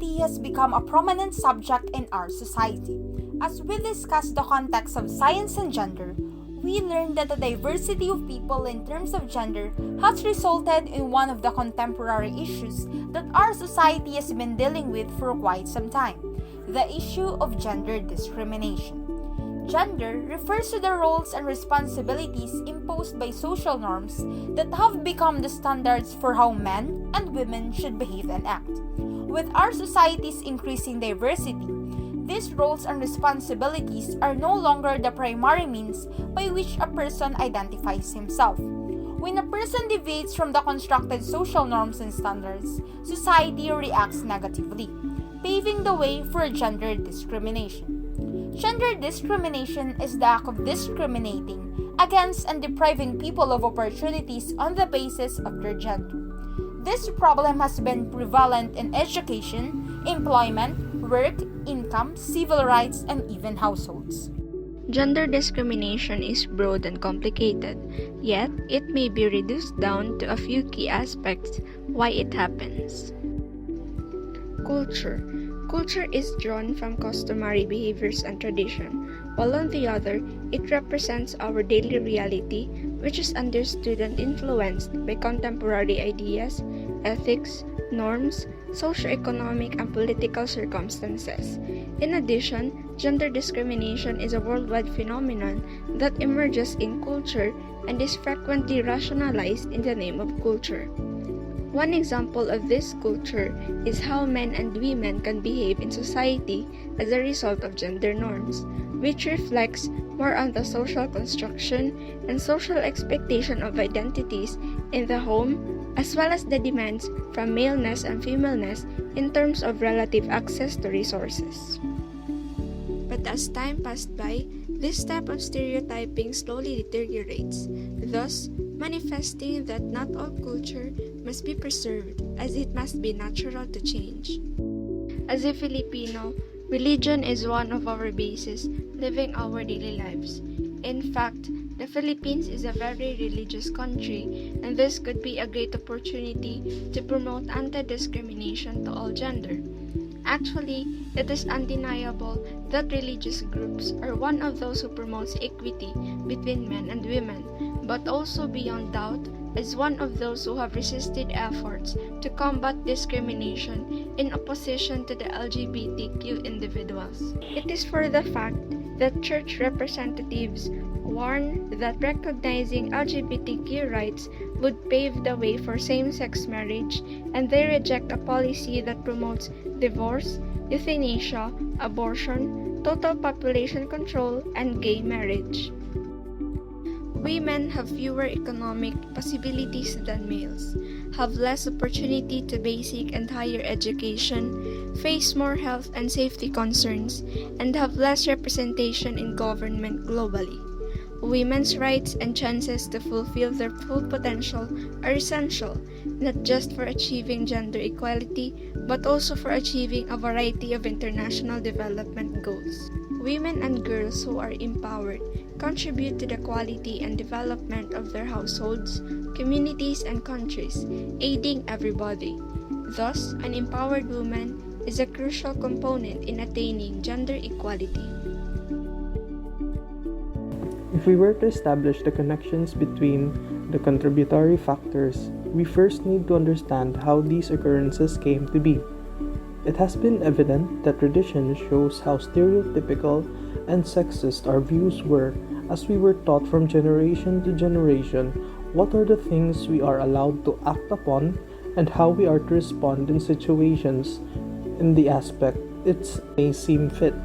diversity has become a prominent subject in our society. As we discuss the context of science and gender, we learned that the diversity of people in terms of gender has resulted in one of the contemporary issues that our society has been dealing with for quite some time, the issue of gender discrimination. Gender refers to the roles and responsibilities imposed by social norms that have become the standards for how men and women should behave and act. With our society's increasing diversity, these roles and responsibilities are no longer the primary means by which a person identifies himself. When a person deviates from the constructed social norms and standards, society reacts negatively, paving the way for gender discrimination. Gender discrimination is the act of discriminating against and depriving people of opportunities on the basis of their gender. This problem has been prevalent in education, employment, work, income, civil rights, and even households. Gender discrimination is broad and complicated, yet it may be reduced down to a few key aspects why it happens. Culture. Culture is drawn from customary behaviors and tradition, while on the other, it represents our daily reality, which is understood and influenced by contemporary ideas, ethics, norms, socio-economic and political circumstances. In addition, gender discrimination is a worldwide phenomenon that emerges in culture and is frequently rationalized in the name of culture. One example of this culture is how men and women can behave in society as a result of gender norms, which reflects more on the social construction and social expectation of identities in the home, as well as the demands from maleness and femaleness in terms of relative access to resources. But as time passed by, this type of stereotyping slowly deteriorates, thus manifesting that not all culture must be preserved, as it must be natural to change. As a Filipino, religion is one of our bases living our daily lives. In fact, the Philippines is a very religious country, and this could be a great opportunity to promote anti-discrimination to all gender. Actually, it is undeniable that religious groups are one of those who promotes equity between men and women, but also beyond doubt as one of those who have resisted efforts to combat discrimination in opposition to the LGBTQ individuals. It is for the fact that church representatives warn that recognizing LGBTQ rights would pave the way for same-sex marriage, and they reject a policy that promotes divorce, euthanasia, abortion, total population control, and gay marriage. Women have fewer economic possibilities than males, have less opportunity to basic and higher education, face more health and safety concerns, and have less representation in government globally. Women's rights and chances to fulfill their full potential are essential, not just for achieving gender equality, but also for achieving a variety of international development goals. Women and girls who are empowered contribute to the quality and development of their households, communities, and countries, aiding everybody. Thus, an empowered woman is a crucial component in attaining gender equality. If we were to establish the connections between the contributory factors, we first need to understand how these occurrences came to be. It has been evident that tradition shows how stereotypical and sexist our views were as we were taught from generation to generation what are the things we are allowed to act upon and how we are to respond in situations in the aspect it may seem fit.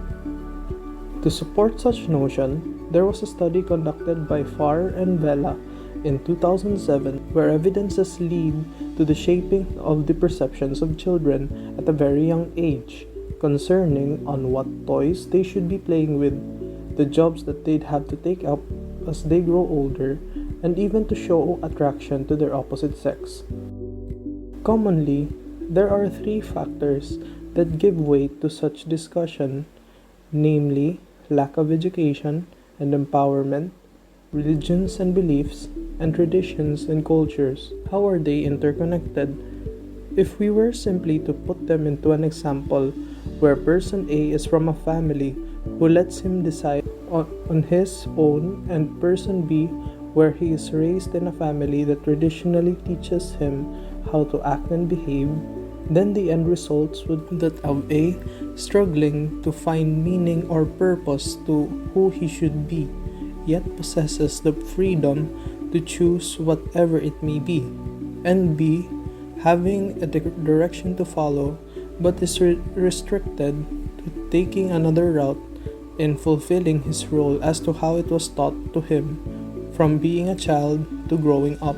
To support such notion, there was a study conducted by Farr and Vela in 2007 where evidences lead to the shaping of the perceptions of children at a very young age concerning on what toys they should be playing with, the jobs that they'd have to take up as they grow older, and even to show attraction to their opposite sex. Commonly, there are three factors that give weight to such discussion, namely lack of education and empowerment, religions and beliefs, and traditions and cultures. How are they interconnected? If we were simply to put them into an example where person A is from a family who lets him decide on his own, and person B where he is raised in a family that traditionally teaches him how to act and behave, then the end results would be that of A struggling to find meaning or purpose to who he should be, yet possesses the freedom to choose whatever it may be, and B having a direction to follow but is restricted to taking another route in fulfilling his role as to how it was taught to him from being a child to growing up.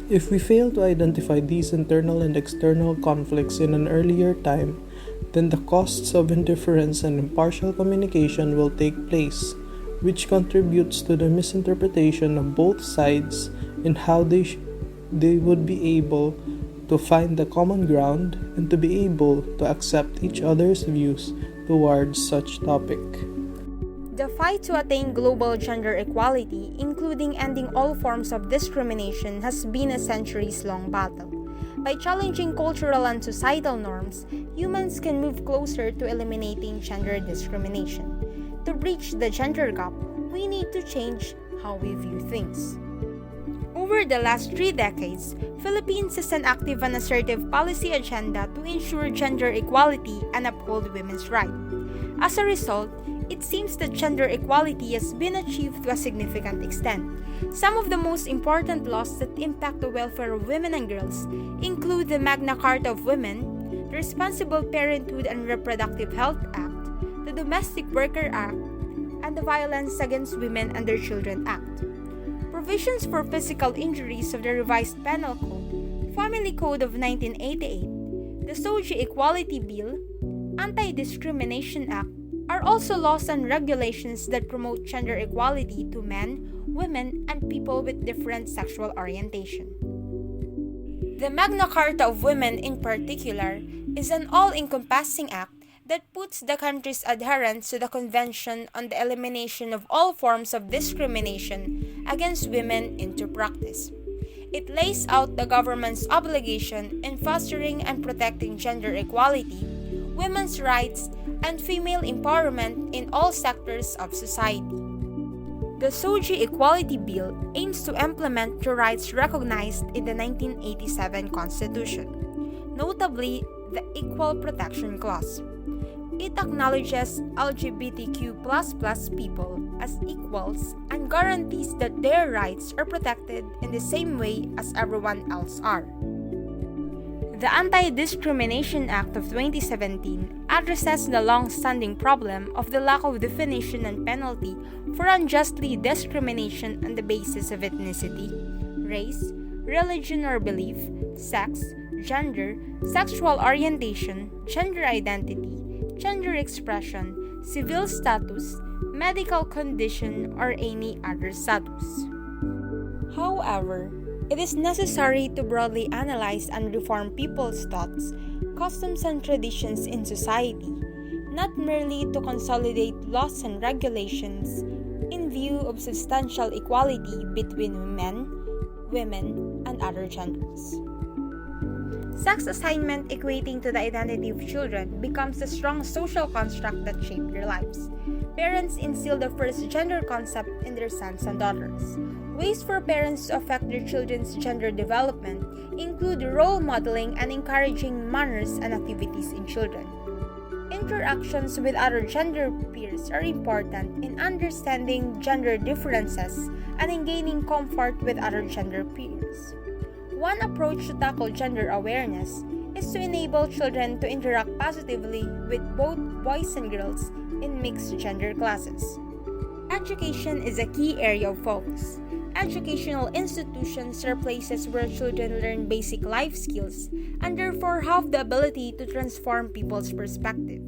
If we fail to identify these internal and external conflicts in an earlier time, then the costs of indifference and impartial communication will take place, which contributes to the misinterpretation of both sides in how they would be able to find the common ground and to be able to accept each other's views towards such topic. The fight to attain global gender equality, including ending all forms of discrimination, has been a centuries-long battle. By challenging cultural and societal norms, humans can move closer to eliminating gender discrimination. To bridge the gender gap, we need to change how we view things. Over the last 3 decades, Philippines has an active and assertive policy agenda to ensure gender equality and uphold women's rights. As a result, it seems that gender equality has been achieved to a significant extent. Some of the most important laws that impact the welfare of women and girls include the Magna Carta of Women, the Responsible Parenthood and Reproductive Health Act, the Domestic Worker Act, and the Violence Against Women and Their Children Act. Provisions for physical injuries of the Revised Penal Code, Family Code of 1988, the SOGI Equality Bill, Anti-Discrimination Act, are also laws and regulations that promote gender equality to men, women, and people with different sexual orientation. The Magna Carta of Women, in particular, is an all-encompassing act that puts the country's adherence to the Convention on the Elimination of All Forms of Discrimination against Women into practice. It lays out the government's obligation in fostering and protecting gender equality, women's rights, and female empowerment in all sectors of society. The SOGI Equality Bill aims to implement the rights recognized in the 1987 Constitution, notably the Equal Protection Clause. It acknowledges LGBTQ++ people as equals and guarantees that their rights are protected in the same way as everyone else are. The Anti-Discrimination Act of 2017 addresses the long-standing problem of the lack of definition and penalty for unjustly discrimination on the basis of ethnicity, race, religion or belief, sex, gender, sexual orientation, gender identity, gender expression, civil status, medical condition, or any other status. However, it is necessary to broadly analyze and reform people's thoughts, customs, and traditions in society, not merely to consolidate laws and regulations in view of substantial equality between men, women, and other genders. Sex assignment equating to the identity of children becomes a strong social construct that shapes their lives. Parents instill the first gender concept in their sons and daughters. Ways for parents to affect their children's gender development include role modeling and encouraging manners and activities in children. Interactions with other gender peers are important in understanding gender differences and in gaining comfort with other gender peers. One approach to tackle gender awareness is to enable children to interact positively with both boys and girls in mixed gender classes. Education is a key area of focus. Educational institutions are places where children learn basic life skills and therefore have the ability to transform people's perspective.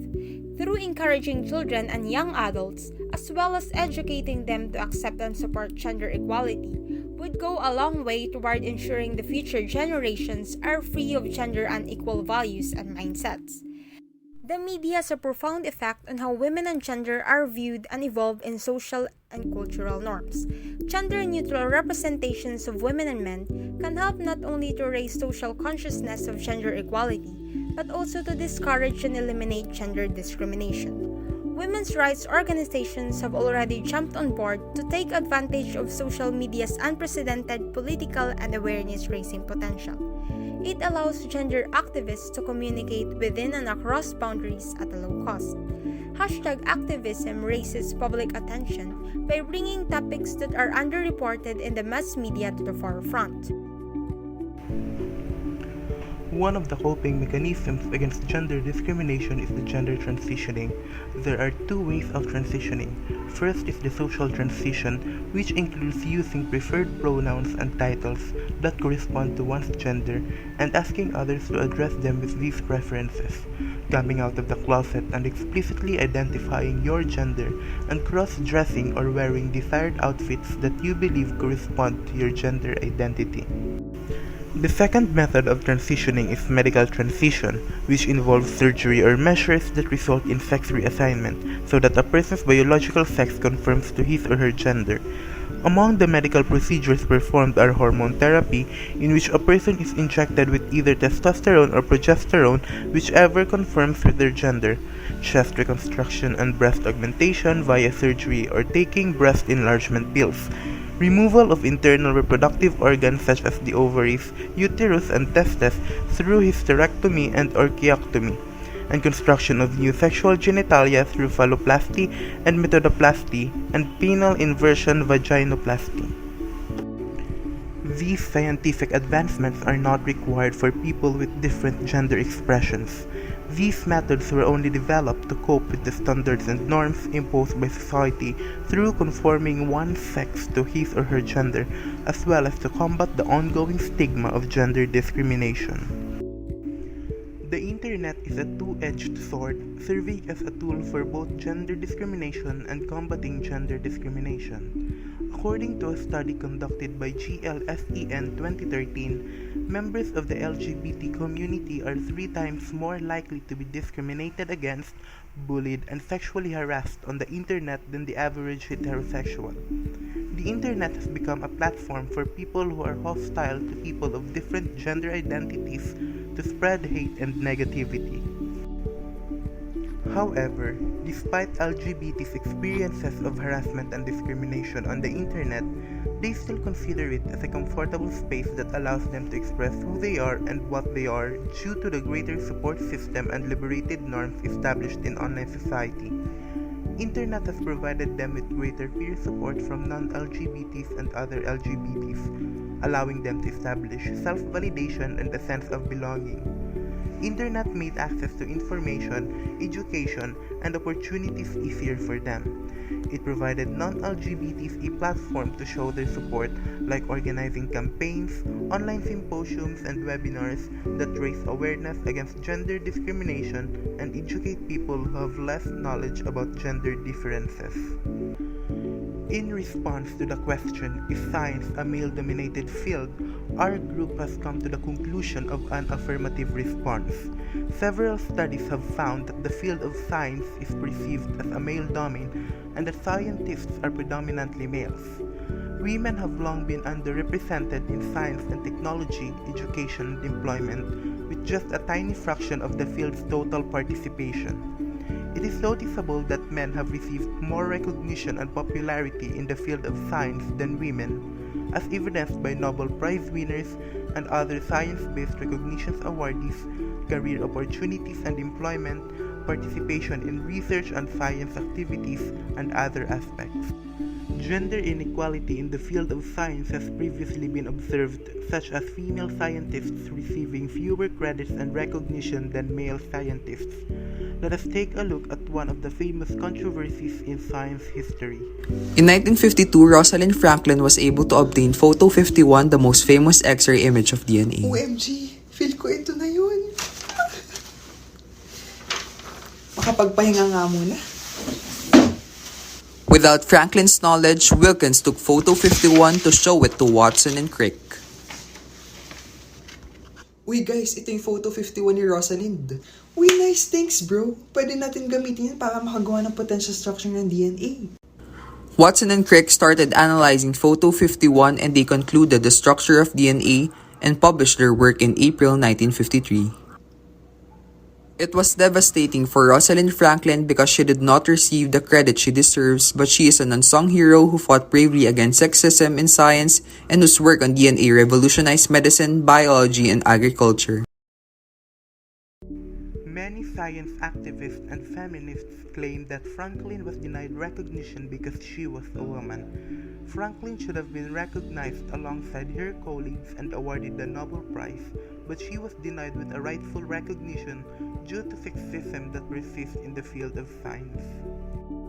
Through encouraging children and young adults, as well as educating them to accept and support gender equality, would go a long way toward ensuring the future generations are free of gender unequal values and mindsets. The media has a profound effect on how women and gender are viewed and evolve in social and cultural norms. Gender-neutral representations of women and men can help not only to raise social consciousness of gender equality, but also to discourage and eliminate gender discrimination. Women's rights organizations have already jumped on board to take advantage of social media's unprecedented political and awareness-raising potential. It allows gender activists to communicate within and across boundaries at a low cost. Hashtag activism raises public attention by bringing topics that are underreported in the mass media to the forefront. One of the coping mechanisms against gender discrimination is the gender transitioning. There are two ways of transitioning. First is the social transition, which includes using preferred pronouns and titles that correspond to one's gender and asking others to address them with these preferences. Coming out of the closet and explicitly identifying your gender, and cross-dressing or wearing desired outfits that you believe correspond to your gender identity. The second method of transitioning is medical transition, which involves surgery or measures that result in sex reassignment, so that a person's biological sex conforms to his or her gender. Among the medical procedures performed are hormone therapy, in which a person is injected with either testosterone or progesterone, whichever conforms with their gender, chest reconstruction and breast augmentation via surgery or taking breast enlargement pills, removal of internal reproductive organs such as the ovaries, uterus, and testes through hysterectomy and orchiectomy, and construction of new sexual genitalia through phalloplasty and methodoplasty, and penile inversion vaginoplasty. These scientific advancements are not required for people with different gender expressions. These methods were only developed to cope with the standards and norms imposed by society through conforming one's sex to his or her gender, as well as to combat the ongoing stigma of gender discrimination. The internet is a two-edged sword, serving as a tool for both gender discrimination and combating gender discrimination. According to a study conducted by GLSEN 2013, members of the LGBT community are 3 times more likely to be discriminated against, bullied, and sexually harassed on the internet than the average heterosexual. The internet has become a platform for people who are hostile to people of different gender identities to spread hate and negativity. However, despite LGBT's experiences of harassment and discrimination on the internet, they still consider it as a comfortable space that allows them to express who they are and what they are due to the greater support system and liberated norms established in online society. Internet has provided them with greater peer support from non-LGBTs and other LGBTs, allowing them to establish self-validation and a sense of belonging. Internet made access to information, education, and opportunities easier for them. It provided non-LGBTs a platform to show their support, like organizing campaigns, online symposiums, and webinars that raise awareness against gender discrimination and educate people who have less knowledge about gender differences. In response to the question, is science a male-dominated field, our group has come to the conclusion of an affirmative response. Several studies have found that the field of science is perceived as a male domain and that scientists are predominantly males. Women have long been underrepresented in science and technology, education, and employment, with just a tiny fraction of the field's total participation. It is noticeable that men have received more recognition and popularity in the field of science than women, as evidenced by Nobel Prize winners and other science-based recognitions awardees, career opportunities and employment, participation in research and science activities, and other aspects. Gender inequality in the field of science has previously been observed, such as female scientists receiving fewer credits and recognition than male scientists. Let us take a look at one of the famous controversies in science history. In 1952, Rosalind Franklin was able to obtain Photo 51, the most famous X-ray image of DNA. OMG! Feel ko ito na yun. Makapagpahinga nga muna. Without Franklin's knowledge, Wilkins took Photo 51 to show it to Watson and Crick. Uy guys, ito yung Photo 51 ni Rosalind. Uy, nice, thanks bro. Pwede natin gamitin yan para makagawa ng potential structure ng DNA. Watson and Crick started analyzing Photo 51 and they concluded the structure of DNA and published their work in April 1953. It was devastating for Rosalind Franklin because she did not receive the credit she deserves, but she is an unsung hero who fought bravely against sexism in science and whose work on DNA revolutionized medicine, biology, and agriculture. Many science activists and feminists claim that Franklin was denied recognition because she was a woman. Franklin should have been recognized alongside her colleagues and awarded the Nobel Prize, but she was denied with a rightful recognition due to sexism that persists in the field of science.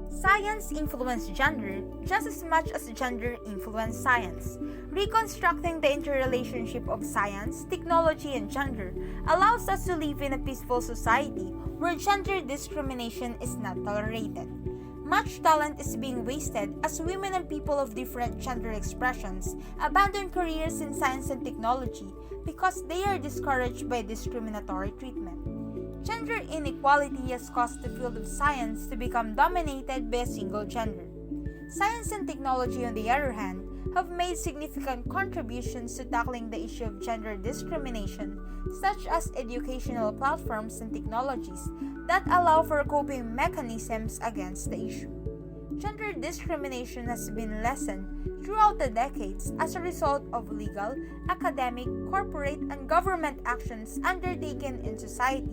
Science influenced gender just as much as gender influenced science. Reconstructing the interrelationship of science, technology, and gender allows us to live in a peaceful society where gender discrimination is not tolerated. Much talent is being wasted as women and people of different gender expressions abandon careers in science and technology because they are discouraged by discriminatory treatment. Gender inequality has caused the field of science to become dominated by a single gender. Science and technology, on the other hand, have made significant contributions to tackling the issue of gender discrimination, such as educational platforms and technologies that allow for coping mechanisms against the issue. Gender discrimination has been lessened throughout the decades as a result of legal, academic, corporate, and government actions undertaken in society,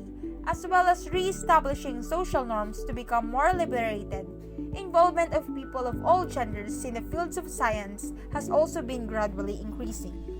as well as re-establishing social norms to become more liberated. Involvement of people of all genders in the fields of science has also been gradually increasing.